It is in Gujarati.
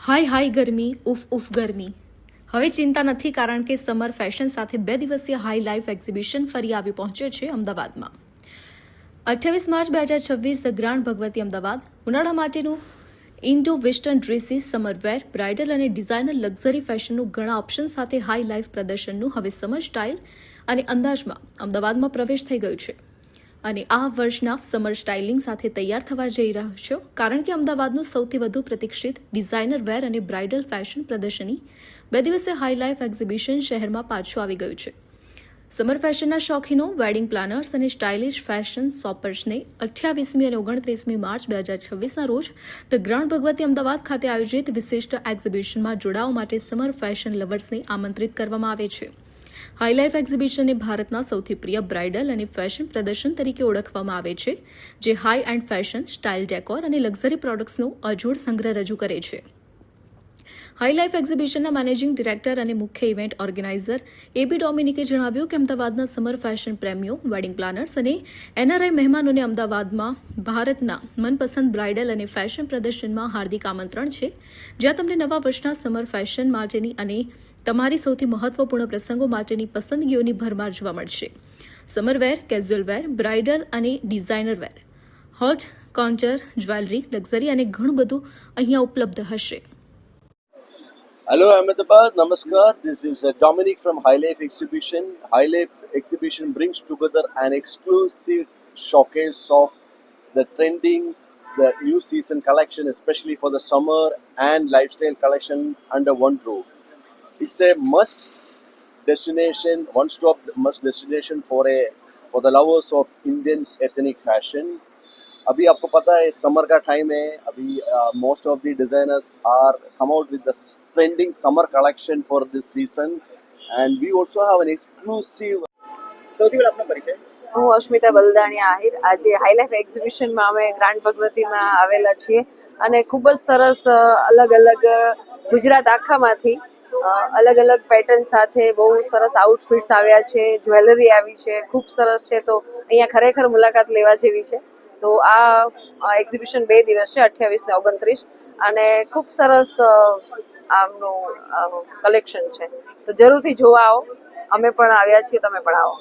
હાય હાય ગરમી, ઉફ ઉફ ગરમી. હવે ચિંતા નથી, કારણ કે સમર ફેશન સાથે 2 દિવસીય હાઈ લાઈફ એક્ઝિબિશન ફરી આવી પહોંચ્યો છે અમદાવાદમાં. 28 March 2026 the grand Bhagwati Ahmedabad. ઉનાળા માટેનું ઇન્ડો વેસ્ટર્ન ડ્રેસીસ, સમરવેર, બ્રાઇડલ અને ડિઝાઇનર લક્ઝરી ફેશનનું ઘણા ઓપ્શન સાથે હાઈ લાઈફ પ્રદર્શનનું હવે સમર સ્ટાઇલ અને અંદાજમાં અમદાવાદમાં પ્રવેશ થઈ ગયો છે. અને આ વર્ષના સમર સ્ટાઇલિંગ સાથે તૈયાર થવા જઈ રહ્યો છો, કારણ કે અમદાવાદનું સૌથી વધુ પ્રતીક્ષિત ડિઝાઇનર વેર અને બ્રાઇડલ ફેશન પ્રદર્શની 2 દિવસીય હાઈ લાઈફ એક્ઝિબિશન શહેરમાં પાછું આવી ગયું છે. સમર ફેશનના શોખીનો, વેડિંગ પ્લાનર્સ અને સ્ટાઇલિશ ફેશન શોપર્સને 28મી અને 29મી માર્ચ 2026ના રોજ ધ ગ્રાન્ડ ભગવતી અમદાવાદ ખાતે આયોજિત વિશિષ્ટ એક્ઝિબિશનમાં જોડાવા માટે સમર ફેશન લવર્સને આમંત્રિત કરવામાં આવે છે. હાઈ લાઈફ એક્ઝિબિશનને ભારતના સૌથી પ્રિય બ્રાઇડલ અને ફેશન પ્રદર્શન તરીકે ઓળખવામાં આવે છે, જે high and fashion, style, decor અને લક્ઝરી પ્રોડક્ટ્સનો અજોડ સંગ્રહ રજૂ કરે છે. હાઈ લાઈફ એક્ઝિબિશનના મેનેજિંગ ડિરેક્ટર અને મુખ્ય ઇવેન્ટ ઓર્ગેનાઇઝર એબી ડોમિનિકે જણાવ્યું કે અમદાવાદના સમર ફેશન પ્રેમીઓ, વેડિંગ પ્લાનર્સ અને એનઆરઆઈ મહેમાનોને અમદાવાદમાં ભારતના મનપસંદ બ્રાઇડલ અને ફેશન પ્રદર્શનમાં હાર્દિક આમંત્રણ છે, જ્યાં તમને નવા વર્ષના સમર ફેશન માટેની અને તમારી સૌથી મહત્વપૂર્ણ પ્રસંગો માટેની પસંદગીઓની ભરમાર જોવા મળશે. સમરવેર, કેઝ્યુઅલ વેર, બ્રાઇડલ અને ડિઝાઇનર વેર, હોટ કાઉન્ટર, જ્વેલરી, લક્ઝરી અને ઘણું બધું અહીંયા ઉપલબ્ધ હશે. Hello Ahmedabad, Namaskar. This is Dominic from High Life Exhibition. High Life Exhibition brings together an exclusive showcase of the trending, the new season collection, especially for the summer and lifestyle collection under one roof. It's a must destination, one-stop must destination for the lovers of Indian ethnic fashion. अभी आपको पता है समर का टाइम है. अभी most of the designers are come out with the trending summer collection for this season and we also have an exclusive. સૌથી પહેલા આપનો પરિચય. હું અસ્મિતા બલદાણી આહિર. આજે હાઈ લાઈફ એક્ઝિબિશનમાં અમે ગ્રાન્ડ ભગવતીમાં આવેલા છીએ અને ખૂબ જ સરસ અલગ અલગ ગુજરાત આખામાંથી અલગ અલગ પેટર્ન સાથે બહુ સરસ આઉટફિટ્સ આવ્યા છે, જ્વેલરી આવી છે, ખૂબ સરસ છે. તો અહીંયા ખરેખર મુલાકાત લેવા જેવી છે. તો આ એક્ઝિબિશન 2 દિવસ છે, 28 ને 29, અને ખૂબ સરસ આમનું કલેક્શન છે. તો જરૂરથી જોવા આવો. અમે પણ આવ્યા છીએ, તમે પણ આવો.